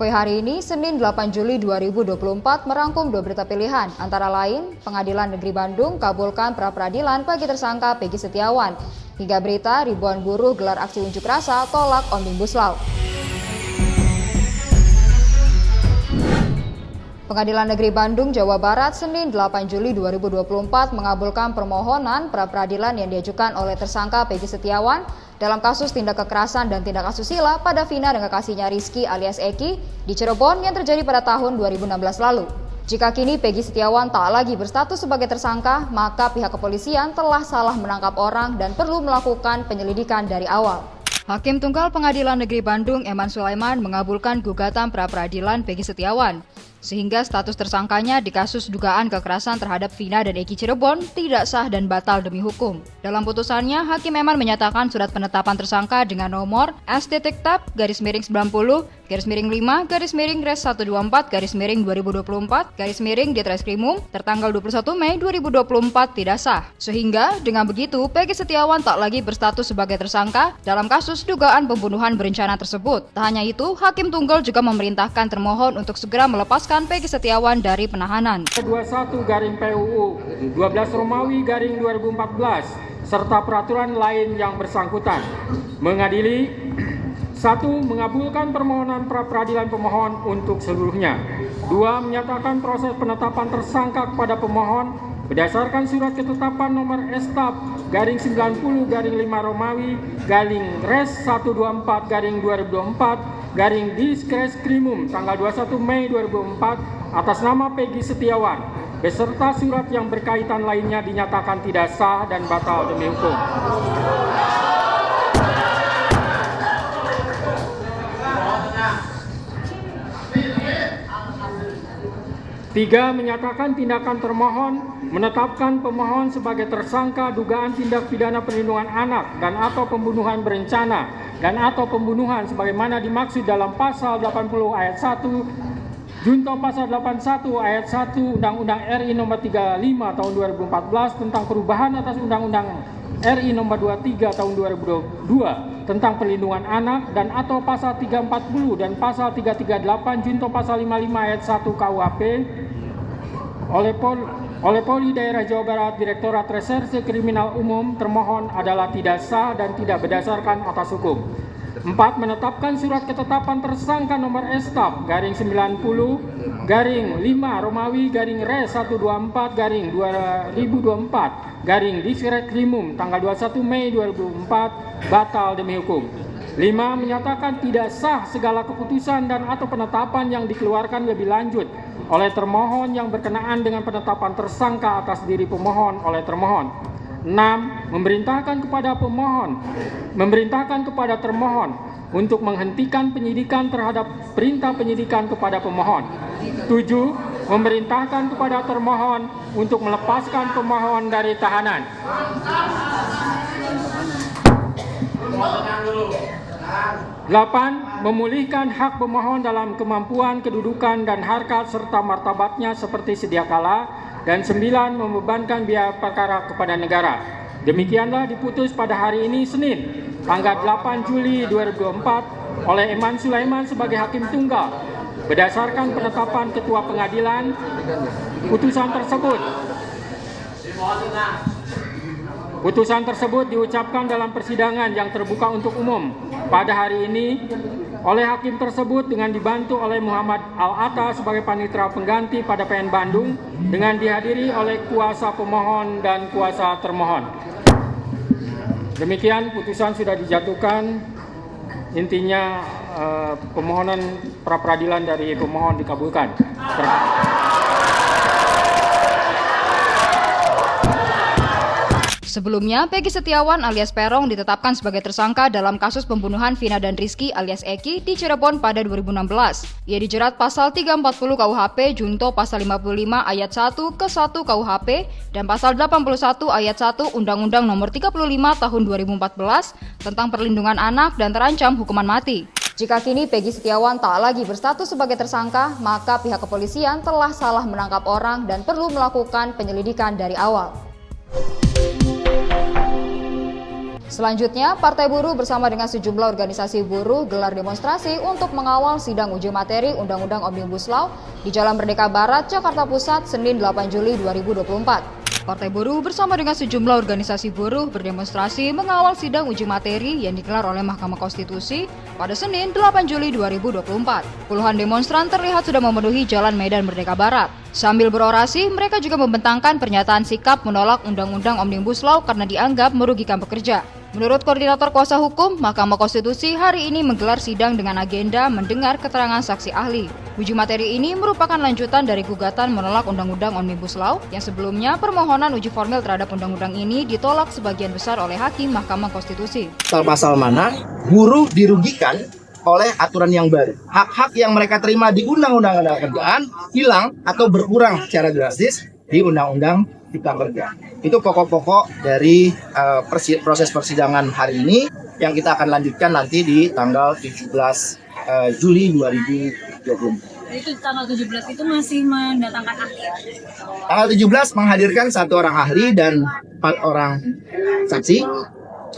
Konvoy hari ini, Senin 8 Juli 2024, merangkum 2 berita pilihan, antara lain, Pengadilan Negeri Bandung kabulkan pra-peradilan bagi tersangka Peggy Setiawan, hingga berita ribuan buruh gelar aksi unjuk rasa tolak Omnibus Law. Pengadilan Negeri Bandung, Jawa Barat, Senin 8 Juli 2024 mengabulkan permohonan pra-peradilan yang diajukan oleh tersangka Peggy Setiawan dalam kasus tindak kekerasan dan tindak asusila pada Vina dan kekasihnya Rizky alias Eki di Cirebon yang terjadi pada tahun 2016 lalu. Jika kini Peggy Setiawan tak lagi berstatus sebagai tersangka, maka pihak kepolisian telah salah menangkap orang dan perlu melakukan penyelidikan dari awal. Hakim Tunggal Pengadilan Negeri Bandung, Eman Sulaiman, mengabulkan gugatan pra-peradilan Peggy Setiawan, sehingga status tersangkanya di kasus dugaan kekerasan terhadap Vina dan Eki Cirebon tidak sah dan batal demi hukum. Dalam putusannya, Hakim Eman menyatakan surat penetapan tersangka dengan nomor STTKTAP_90-5-Res124-2024-Ditreskrimum tertanggal 21 Mei 2024 tidak sah. Sehingga dengan begitu, Peggy Setiawan tak lagi berstatus sebagai tersangka dalam kasus dugaan pembunuhan berencana tersebut. Tak hanya itu, Hakim Tunggal juga memerintahkan termohon untuk segera melepaskan Peggy Setiawan dari penahanan. 21/PUU 12 Romawi/2014 serta peraturan lain yang bersangkutan. Mengadili 1. Mengabulkan permohonan pra-peradilan pemohon untuk seluruhnya. 2. Menyatakan proses penetapan tersangka kepada pemohon berdasarkan surat ketetapan nomor STAP/90/5 Romawi/Res124/2024/Ditreskrimum tanggal 21 Mei 2004 atas nama Peggy Setiawan beserta surat yang berkaitan lainnya dinyatakan tidak sah dan batal demi hukum. Tiga, menyatakan tindakan termohon menetapkan pemohon sebagai tersangka dugaan tindak pidana perlindungan anak dan atau pembunuhan berencana dan atau pembunuhan sebagaimana dimaksud dalam pasal 80 ayat 1 Junto pasal 81 ayat 1 Undang-Undang RI nomor 35 tahun 2014 tentang perubahan atas Undang-Undang RI nomor 23 tahun 2022 tentang perlindungan anak dan atau pasal 340 dan pasal 338 Junto pasal 55 ayat 1 KUHP oleh Polri Daerah Jawa Barat Direktorat Reserse Kriminal Umum termohon adalah tidak sah dan tidak berdasarkan atas hukum. 4. Menetapkan surat ketetapan tersangka nomor STAP/90-5 Romawi/Res124/2024/Ditreskrimum tanggal 21 Mei 2004 batal demi hukum. 5. Menyatakan tidak sah segala keputusan dan atau penetapan yang dikeluarkan lebih lanjut oleh termohon yang berkenaan dengan penetapan tersangka atas diri pemohon oleh termohon. 6. Memerintahkan kepada termohon untuk menghentikan penyidikan terhadap perintah penyidikan kepada pemohon. 7. Memerintahkan kepada termohon untuk melepaskan pemohon dari tahanan. 8. Memulihkan hak pemohon dalam kemampuan, kedudukan, dan harkat serta martabatnya seperti sedia kala. Dan 9. Membebankan biaya perkara kepada negara. Demikianlah diputus pada hari ini Senin, tanggal 8 Juli 2024 oleh Eman Sulaiman sebagai Hakim Tunggal. Berdasarkan penetapan Ketua Pengadilan, Putusan tersebut diucapkan dalam persidangan yang terbuka untuk umum pada hari ini oleh hakim tersebut dengan dibantu oleh Muhammad Al-Atta sebagai panitera pengganti pada PN Bandung dengan dihadiri oleh kuasa pemohon dan kuasa termohon. Demikian putusan sudah dijatuhkan. Intinya permohonan pra-peradilan dari pemohon dikabulkan. Sebelumnya, Peggy Setiawan alias Peron ditetapkan sebagai tersangka dalam kasus pembunuhan Vina dan Rizky alias Eki di Cirebon pada 2016. Ia dijerat pasal 340 KUHP junto pasal 55 ayat 1 ke 1 KUHP dan pasal 81 ayat 1 Undang-Undang Nomor 35 Tahun 2014 tentang perlindungan anak dan terancam hukuman mati. Jika kini Peggy Setiawan tak lagi berstatus sebagai tersangka, maka pihak kepolisian telah salah menangkap orang dan perlu melakukan penyelidikan dari awal. Selanjutnya, Partai Buruh bersama dengan sejumlah organisasi buruh gelar demonstrasi untuk mengawal sidang uji materi Undang-Undang Omnibus Law di Jalan Merdeka Barat, Jakarta Pusat, Senin 8 Juli 2024. Partai Buruh bersama dengan sejumlah organisasi buruh berdemonstrasi mengawal sidang uji materi yang digelar oleh Mahkamah Konstitusi pada Senin 8 Juli 2024. Puluhan demonstran terlihat sudah memenuhi Jalan Medan Merdeka Barat. Sambil berorasi, mereka juga membentangkan pernyataan sikap menolak Undang-Undang Omnibus Law karena dianggap merugikan pekerja. Menurut Koordinator Kuasa Hukum, Mahkamah Konstitusi hari ini menggelar sidang dengan agenda mendengar keterangan saksi ahli. Uji materi ini merupakan lanjutan dari gugatan menolak Undang-Undang Omnibus Law yang sebelumnya permohonan uji formil terhadap undang-undang ini ditolak sebagian besar oleh Hakim Mahkamah Konstitusi. Pasal mana buruh dirugikan oleh aturan yang baru. Hak-hak yang mereka terima di Undang-Undang Kerjaan hilang atau berkurang secara drastis di Undang-Undang Cipta Kerja. Itu pokok-pokok dari proses persidangan hari ini yang kita akan lanjutkan nanti di tanggal 17 Juli 2024. Itu tanggal 17 itu masih mendatangkan ahli. Tanggal 17 menghadirkan 1 orang ahli dan 4 orang saksi.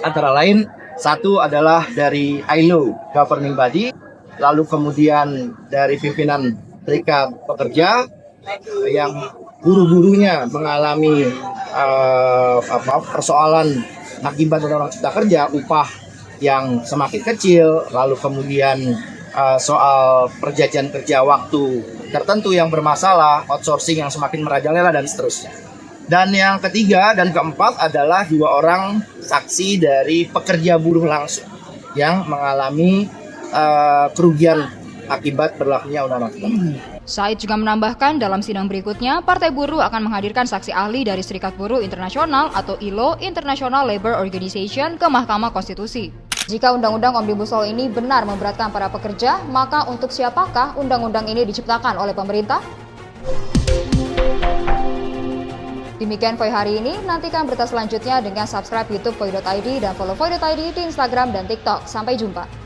Antara lain, 1 adalah dari ILO Governing Body, lalu kemudian dari pimpinan Serikat Pekerja yang buruh-buruhnya mengalami persoalan akibat Undang-Undang Cipta Kerja, upah yang semakin kecil, lalu kemudian soal perjanjian kerja waktu tertentu yang bermasalah, outsourcing yang semakin merajalela dan seterusnya. Dan yang ketiga dan keempat adalah 2 orang saksi dari pekerja buruh langsung yang mengalami kerugian akibat berlakunya Undang-Undang Cipta Kerja. Said juga menambahkan dalam sidang berikutnya, Partai Buruh akan menghadirkan saksi ahli dari Serikat Buruh Internasional atau ILO, International Labour Organization, ke Mahkamah Konstitusi. Jika Undang-Undang Omnibus Law ini benar memberatkan para pekerja, maka untuk siapakah undang-undang ini diciptakan oleh pemerintah? Demikian Voi hari ini, nantikan berita selanjutnya dengan subscribe YouTube Voi.id dan follow Voi.id di Instagram dan TikTok. Sampai jumpa.